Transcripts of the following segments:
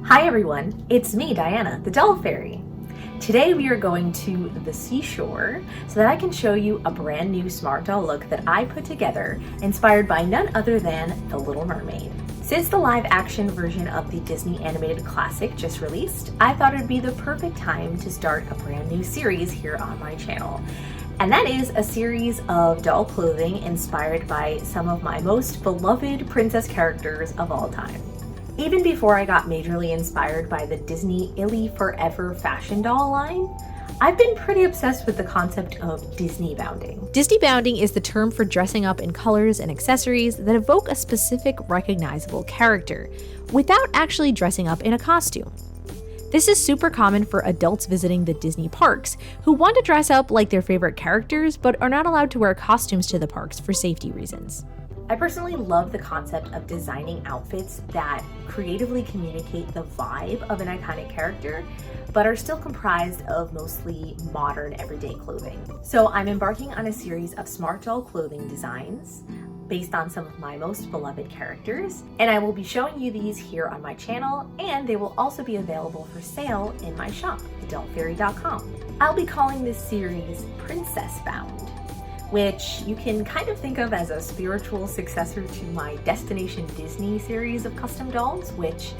Hi everyone, it's me, Diana, the Doll Fairy. Today we are going to the seashore so that I can show you a brand new smart doll look that I put together, inspired by none other than The Little Mermaid. Since the live action version of the Disney animated classic just released, I thought it would be the perfect time to start a brand new series here on my channel. And that is a series of doll clothing inspired by some of my most beloved princess characters of all time. Even before I got majorly inspired by the Disney Illy Forever fashion doll line, I've been pretty obsessed with the concept of Disneybounding. Disneybounding is the term for dressing up in colors and accessories that evoke a specific recognizable character, without actually dressing up in a costume. This is super common for adults visiting the Disney parks, who want to dress up like their favorite characters but are not allowed to wear costumes to the parks for safety reasons. I personally love the concept of designing outfits that creatively communicate the vibe of an iconic character, but are still comprised of mostly modern everyday clothing. So I'm embarking on a series of smart doll clothing designs based on some of my most beloved characters, and I will be showing you these here on my channel, and they will also be available for sale in my shop, thedollfairy.com. I'll be calling this series Princessbound, which you can kind of think of as a spiritual successor to my Destination Disney series of custom dolls, which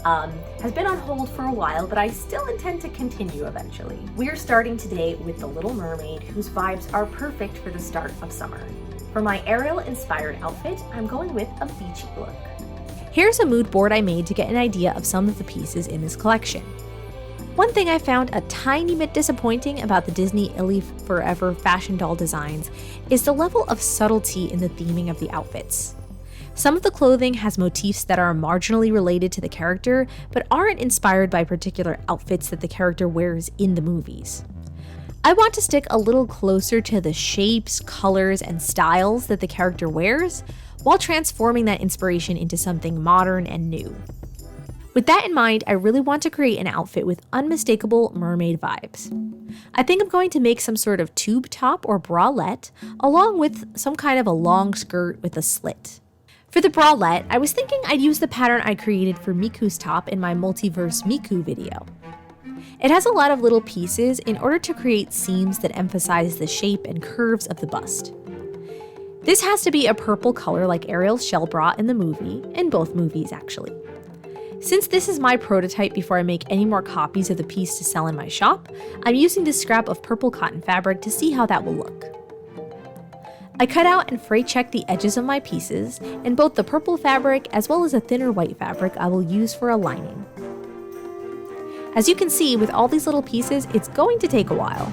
has been on hold for a while, but I still intend to continue eventually. We're starting today with the Little Mermaid, whose vibes are perfect for the start of summer. For my Ariel inspired outfit, I'm going with a beachy look. Here's a mood board I made to get an idea of some of the pieces in this collection. One thing I found a tiny bit disappointing about the Disney Illy Forever fashion doll designs is the level of subtlety in the theming of the outfits. Some of the clothing has motifs that are marginally related to the character, but aren't inspired by particular outfits that the character wears in the movies. I want to stick a little closer to the shapes, colors, and styles that the character wears, while transforming that inspiration into something modern and new. With that in mind, I really want to create an outfit with unmistakable mermaid vibes. I think I'm going to make some sort of tube top or bralette, along with some kind of a long skirt with a slit. For the bralette, I was thinking I'd use the pattern I created for Miku's top in my Multiverse Miku video. It has a lot of little pieces in order to create seams that emphasize the shape and curves of the bust. This has to be a purple color like Ariel's shell bra in the movie, in both movies actually. Since this is my prototype before I make any more copies of the piece to sell in my shop, I'm using this scrap of purple cotton fabric to see how that will look. I cut out and fray checked the edges of my pieces, and both the purple fabric as well as a thinner white fabric I will use for a lining. As you can see, with all these little pieces, it's going to take a while.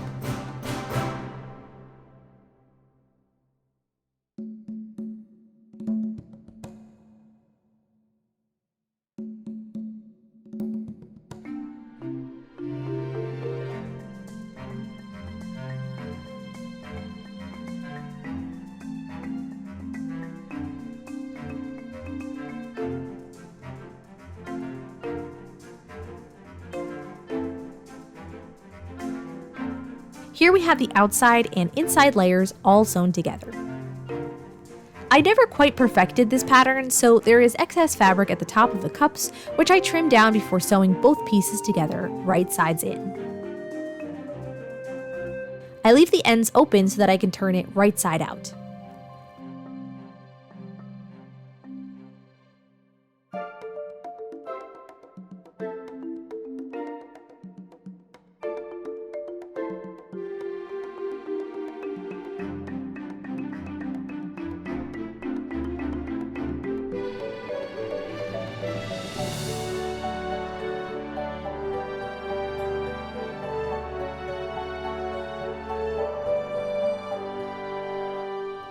Here we have the outside and inside layers all sewn together. I never quite perfected this pattern, so there is excess fabric at the top of the cups, which I trimmed down before sewing both pieces together, right sides in. I leave the ends open so that I can turn it right side out.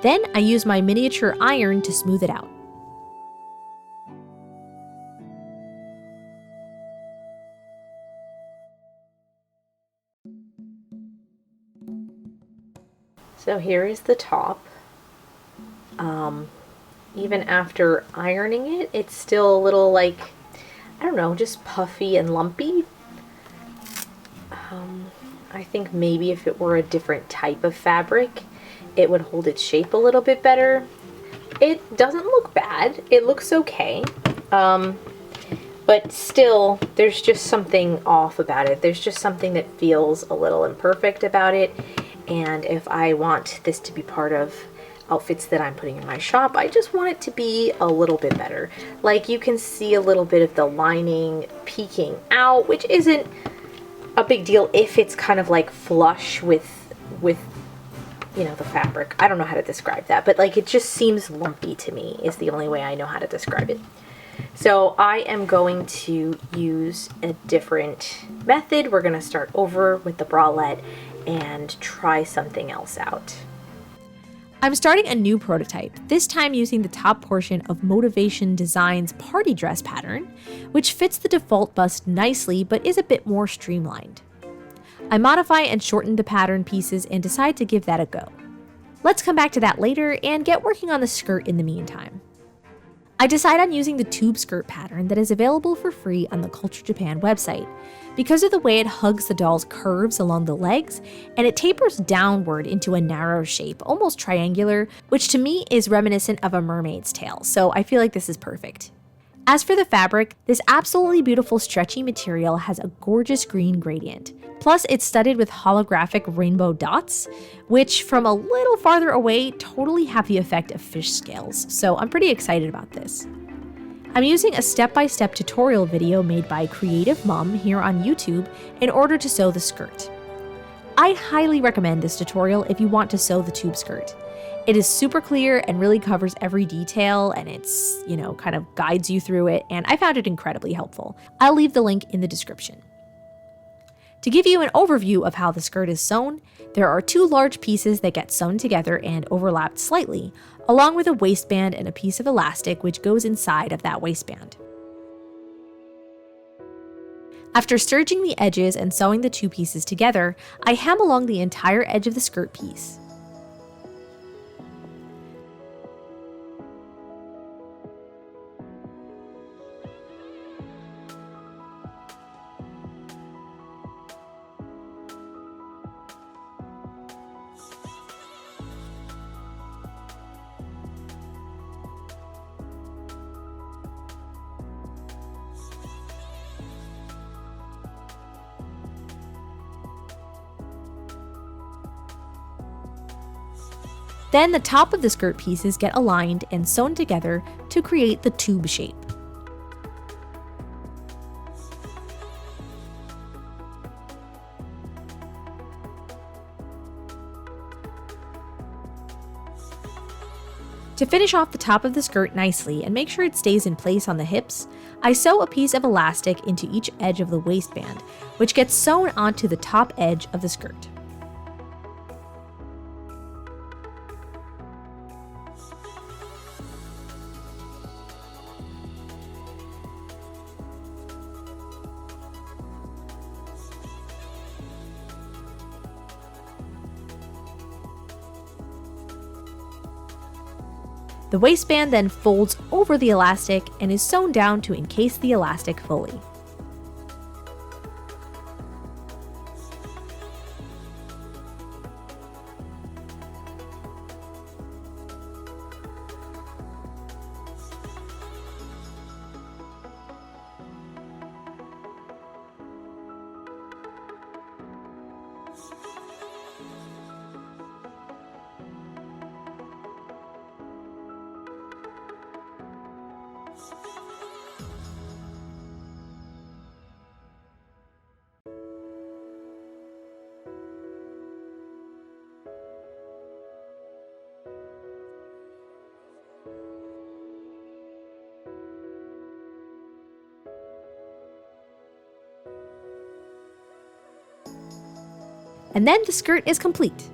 Then I use my miniature iron to smooth it out. So here is the top. Even after ironing it, it's still a little like, I don't know, just puffy and lumpy. I think maybe if it were a different type of fabric, it would hold its shape a little bit better. It doesn't look bad. It looks okay. But but still, there's just something off about it. There's just something that feels a little imperfect about it. And if I want this to be part of outfits that I'm putting in my shop, I just want it to be a little bit better. Like, you can see a little bit of the lining peeking out, which isn't a big deal if it's kind of like flush with you know, the fabric. I don't know how to describe that, but like, it just seems lumpy to me is the only way I know how to describe it. So I am going to use a different method. We're going to start over with the bralette and try something else out. I'm starting a new prototype, this time using the top portion of Moda-Vation Designs party dress pattern, which fits the default bust nicely but is a bit more streamlined. I modify and shorten the pattern pieces and decide to give that a go. Let's come back to that later and get working on the skirt in the meantime. I decide on using the tube skirt pattern that is available for free on the Culture Japan website because of the way it hugs the doll's curves along the legs, and it tapers downward into a narrow shape, almost triangular, which to me is reminiscent of a mermaid's tail, so I feel like this is perfect. As for the fabric, this absolutely beautiful stretchy material has a gorgeous green gradient. Plus, it's studded with holographic rainbow dots, which from a little farther away totally have the effect of fish scales, so I'm pretty excited about this. I'm using a step-by-step tutorial video made by Creative Mom here on YouTube in order to sew the skirt. I highly recommend this tutorial if you want to sew the tube skirt. It is super clear and really covers every detail, and it's, you know, kind of guides you through it, and I found it incredibly helpful. I'll leave the link in the description. To give you an overview of how the skirt is sewn, there are two large pieces that get sewn together and overlapped slightly, along with a waistband and a piece of elastic which goes inside of that waistband. After serging the edges and sewing the two pieces together, I hem along the entire edge of the skirt piece. Then the top of the skirt pieces get aligned and sewn together to create the tube shape. To finish off the top of the skirt nicely and make sure it stays in place on the hips, I sew a piece of elastic into each edge of the waistband, which gets sewn onto the top edge of the skirt. The waistband then folds over the elastic and is sewn down to encase the elastic fully. And then the skirt is complete.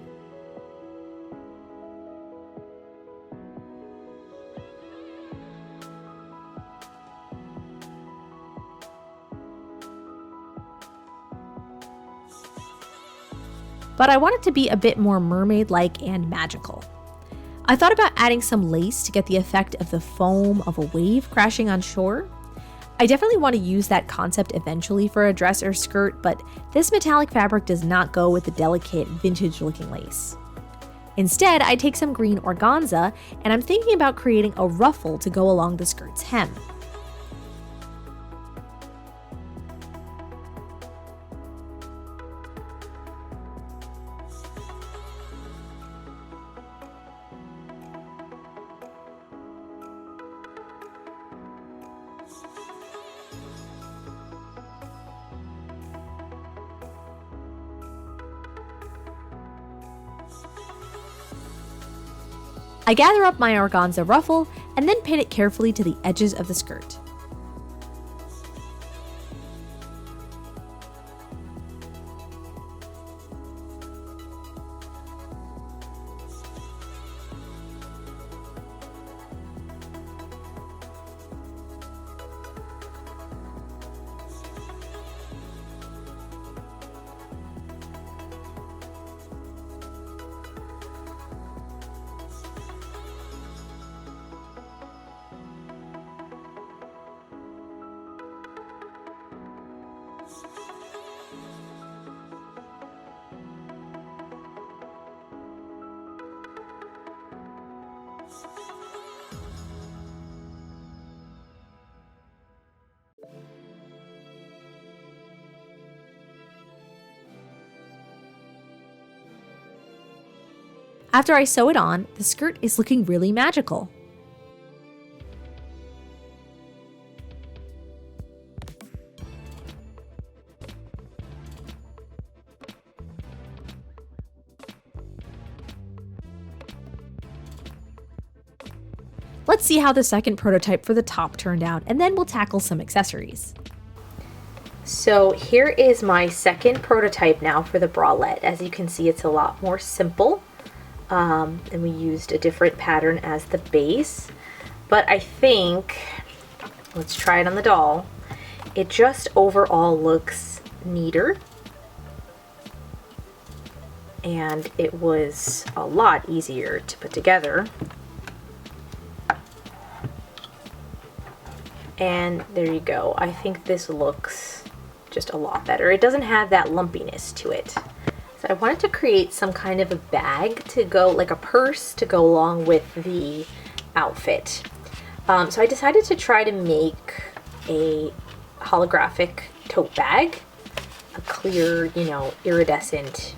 But I want it to be a bit more mermaid-like and magical. I thought about adding some lace to get the effect of the foam of a wave crashing on shore. I definitely want to use that concept eventually for a dress or skirt, but this metallic fabric does not go with the delicate, vintage-looking lace. Instead, I take some green organza, and I'm thinking about creating a ruffle to go along the skirt's hem. I gather up my organza ruffle and then pin it carefully to the edges of the skirt. After I sew it on, the skirt is looking really magical. Let's see how the second prototype for the top turned out, and then we'll tackle some accessories. So here is my second prototype now for the bralette. As you can see, it's a lot more simple. And we used a different pattern as the base, but I think, let's try it on the doll, it just overall looks neater, and it was a lot easier to put together. And there you go. I think this looks just a lot better. It doesn't have that lumpiness to it. So I wanted to create some kind of a bag to go, like a purse to go along with the outfit. So I decided to try to make a holographic tote bag, a clear, you know, iridescent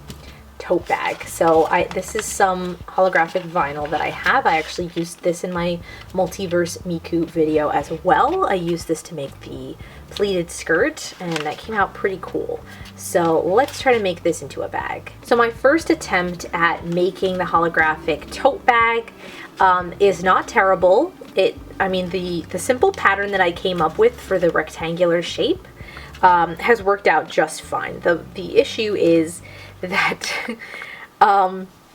tote bag. So this is some holographic vinyl that I have. I actually used this in my Multiverse Miku video as well. I used this to make the pleated skirt, and that came out pretty cool. So let's try to make this into a bag. So my first attempt at making the holographic tote bag is not terrible. I mean, the simple pattern that I came up with for the rectangular shape has worked out just fine. The issue is that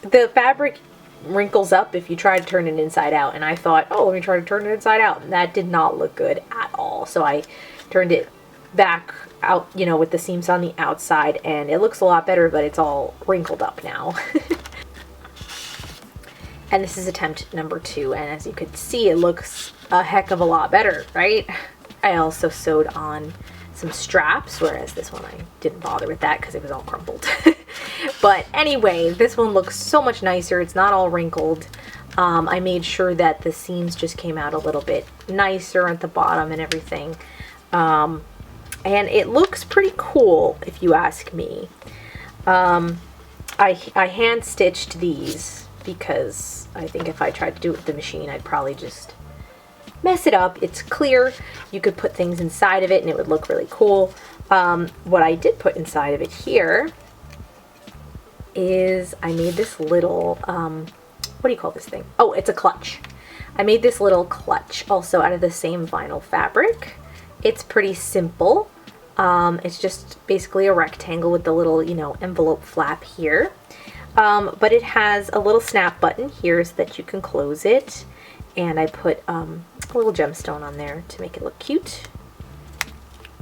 the fabric wrinkles up if you try to turn it inside out, and I thought, oh, let me try to turn it inside out, and that did not look good at all. So I turned it back out, you know, with the seams on the outside, and it looks a lot better, but it's all wrinkled up now. And this is attempt number 2, and as you could see, it looks a heck of a lot better, right? I also sewed on some straps, whereas this one I didn't bother with that because it was all crumpled. But anyway, this one looks so much nicer. It's not all wrinkled. I made sure that the seams just came out a little bit nicer at the bottom and everything. And it looks pretty cool, if you ask me. I hand stitched these because I think if I tried to do it with the machine, I'd probably just mess it up. It's clear. You could put things inside of it and it would look really cool. What I did put inside of it here is I made this little, what do you call this thing? Oh, it's a clutch. I made this little clutch also out of the same vinyl fabric. It's pretty simple. It's just basically a rectangle with the little, you know, envelope flap here. But it has a little snap button here so that you can close it. And I put a little gemstone on there to make it look cute.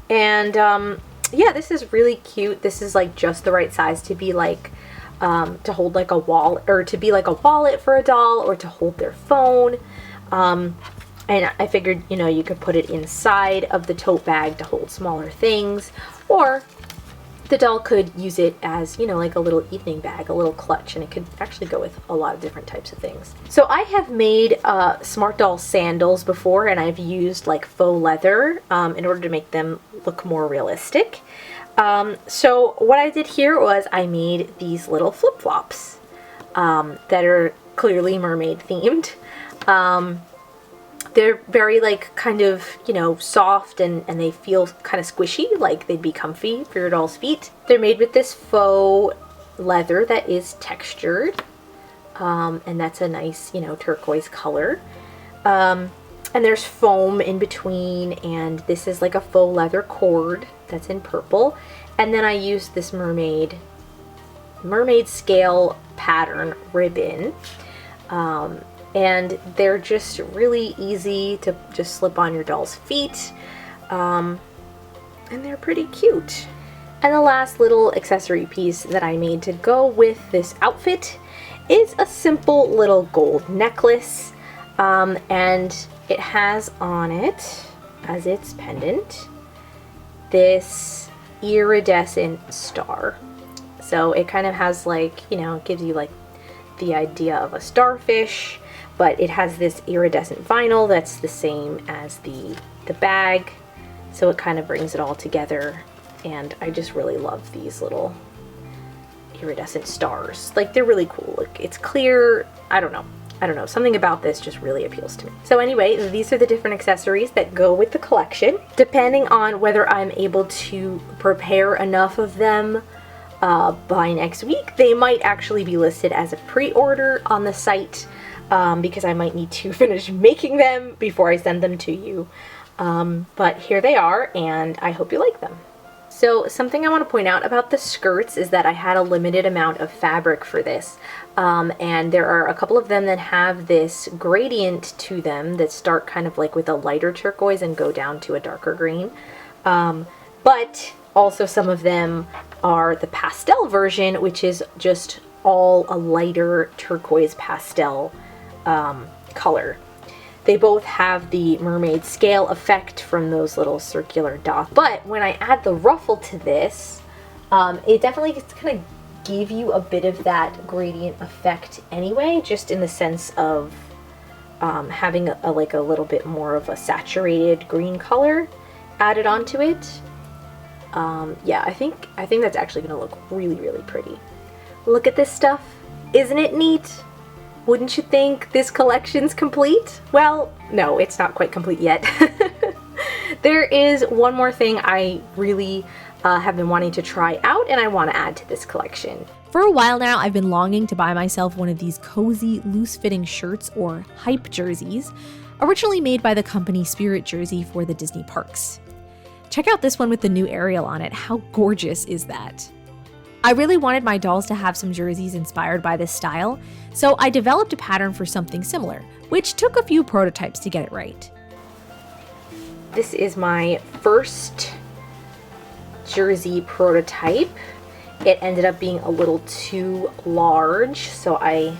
And yeah, this is really cute. This is like just the right size to be like, to hold like a wallet, or to be like a wallet for a doll, or to hold their phone. And I figured, you know, you could put it inside of the tote bag to hold smaller things, or the doll could use it as, you know, like a little evening bag, a little clutch, and it could actually go with a lot of different types of things. So I have made Smart Doll sandals before, and I've used like faux leather in order to make them look more realistic. So what I did here was I made these little flip-flops that are clearly mermaid themed. They're very like kind of, you know, soft, and they feel kind of squishy, like they'd be comfy for your doll's feet. They're made with this faux leather that is textured. and that's a nice, you know, turquoise color. And there's foam in between, and this is like a faux leather cord that's in purple. And then I used this mermaid scale pattern ribbon. And they're just really easy to just slip on your doll's feet. And they're pretty cute. And the last little accessory piece that I made to go with this outfit is a simple little gold necklace. And it has on it, as its pendant, this iridescent star. So it kind of has like, you know, it gives you like the idea of a starfish, but it has this iridescent vinyl that's the same as the bag. So it kind of brings it all together. And I just really love these little iridescent stars. Like, they're really cool. Like, it's clear. I don't know. Something about this just really appeals to me. So anyway, these are the different accessories that go with the collection. Depending on whether I'm able to prepare enough of them by next week, they might actually be listed as a pre-order on the site, because I might need to finish making them before I send them to you. But here they are, and I hope you like them. So something I want to point out about the skirts is that I had a limited amount of fabric for this. And there are a couple of them that have this gradient to them that start kind of like with a lighter turquoise and go down to a darker green. But also some of them are the pastel version, which is just all a lighter turquoise pastel color. They both have the mermaid scale effect from those little circular dots. But when I add the ruffle to this, it definitely gets kind of give you a bit of that gradient effect anyway, just in the sense of having a like a little bit more of a saturated green color added onto it. Yeah, I think that's actually going to look really, really pretty. Look at this stuff. Isn't it neat? Wouldn't you think this collection's complete? Well, no, it's not quite complete yet. There is one more thing I really have been wanting to try out, and I want to add to this collection. For a while now, I've been longing to buy myself one of these cozy, loose-fitting shirts or hype jerseys, originally made by the company Spirit Jersey for the Disney parks. Check out this one with the new Ariel on it. How gorgeous is that? I really wanted my dolls to have some jerseys inspired by this style, so I developed a pattern for something similar, which took a few prototypes to get it right. This is my first jersey prototype. It ended up being a little too large, so I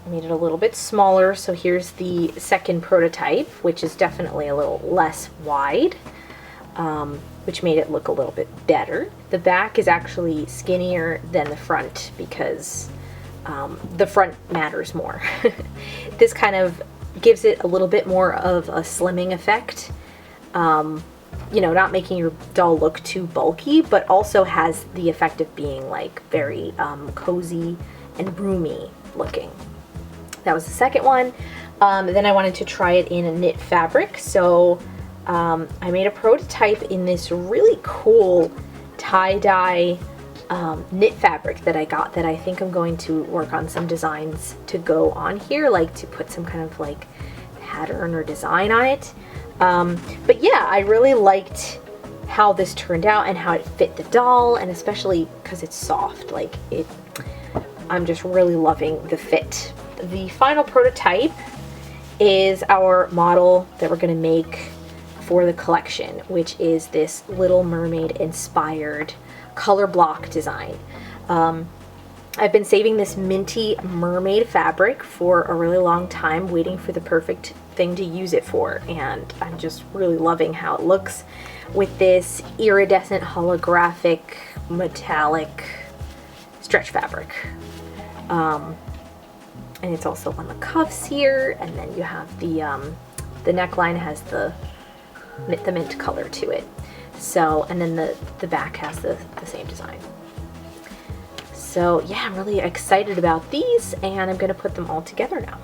made it a little bit smaller. So here's the second prototype, which is definitely a little less wide, which made it look a little bit better. The back is actually skinnier than the front because the front matters more. This kind of gives it a little bit more of a slimming effect. You know, not making your doll look too bulky, but also has the effect of being like very cozy and roomy looking. That was the second one. Then I wanted to try it in a knit fabric, so I made a prototype in this really cool tie-dye knit fabric that I got, that I think I'm going to work on some designs to go on here, like to put some kind of like pattern or design on it. But yeah, I really liked how this turned out and how it fit the doll, and especially because it's soft. Like I'm just really loving the fit. The final prototype is our model that we're going to make for the collection, which is this Little Mermaid inspired color block design. I've been saving this minty mermaid fabric for a really long time, waiting for the perfect thing to use it for, and I'm just really loving how it looks with this iridescent holographic metallic stretch fabric. And it's also on the cuffs here, and then you have the neckline has the mint color to it. So, and then the back has the same design. So yeah, I'm really excited about these, and I'm gonna put them all together now.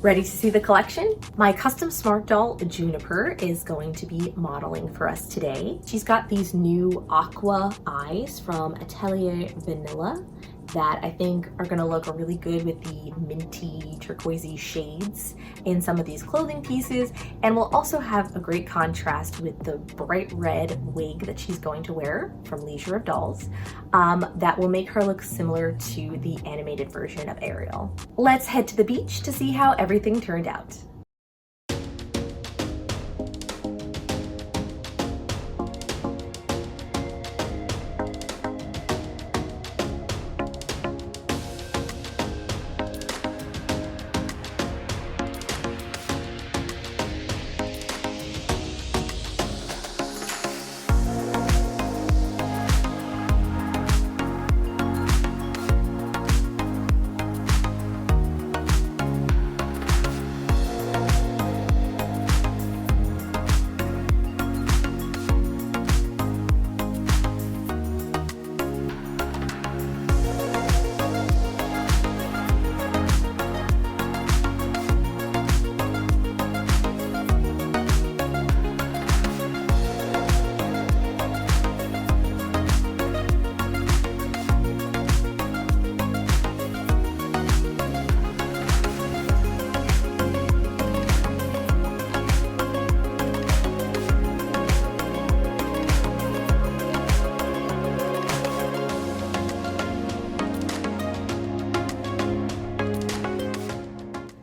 Ready to see the collection? My custom smart doll, Juniper, is going to be modeling for us today. She's got these new aqua eyes from Atelier Vanilla that I think are gonna look really good with the minty turquoisey shades in some of these clothing pieces, and will also have a great contrast with the bright red wig that she's going to wear from Leisure of Dolls that will make her look similar to the animated version of Ariel. Let's head to the beach to see how everything turned out.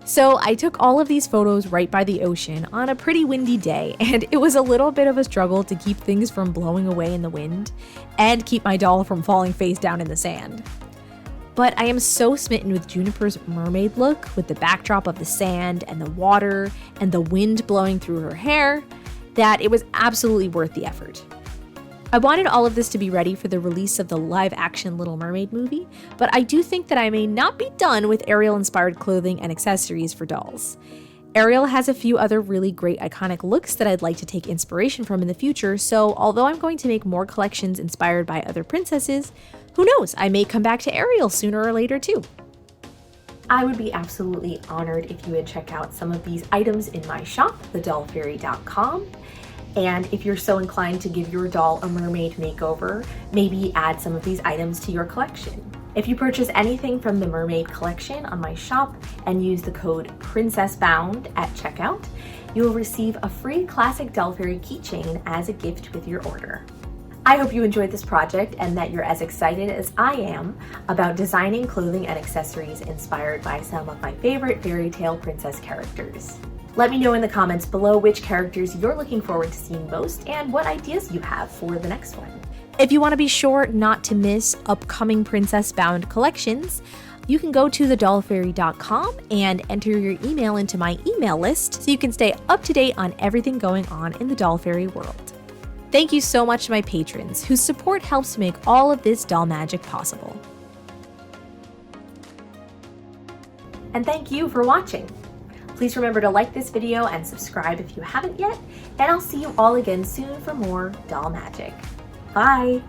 So I took all of these photos right by the ocean on a pretty windy day, and it was a little bit of a struggle to keep things from blowing away in the wind and keep my doll from falling face down in the sand. But I am so smitten with Juniper's mermaid look, with the backdrop of the sand and the water and the wind blowing through her hair, that it was absolutely worth the effort. I wanted all of this to be ready for the release of the live-action Little Mermaid movie, but I do think that I may not be done with Ariel-inspired clothing and accessories for dolls. Ariel has a few other really great iconic looks that I'd like to take inspiration from in the future, so although I'm going to make more collections inspired by other princesses, who knows, I may come back to Ariel sooner or later too. I would be absolutely honored if you would check out some of these items in my shop, thedollfairy.com. And if you're so inclined to give your doll a mermaid makeover, maybe add some of these items to your collection. If you purchase anything from the Mermaid Collection on my shop and use the code Princessbound at checkout, you will receive a free classic Doll Fairy keychain as a gift with your order. I hope you enjoyed this project and that you're as excited as I am about designing clothing and accessories inspired by some of my favorite fairy tale princess characters. Let me know in the comments below which characters you're looking forward to seeing most and what ideas you have for the next one. If you want to be sure not to miss upcoming Princessbound collections, you can go to thedollfairy.com and enter your email into my email list so you can stay up to date on everything going on in the Doll Fairy world. Thank you so much to my patrons, whose support helps make all of this doll magic possible. And thank you for watching. Please remember to like this video and subscribe if you haven't yet, and I'll see you all again soon for more doll magic. Bye!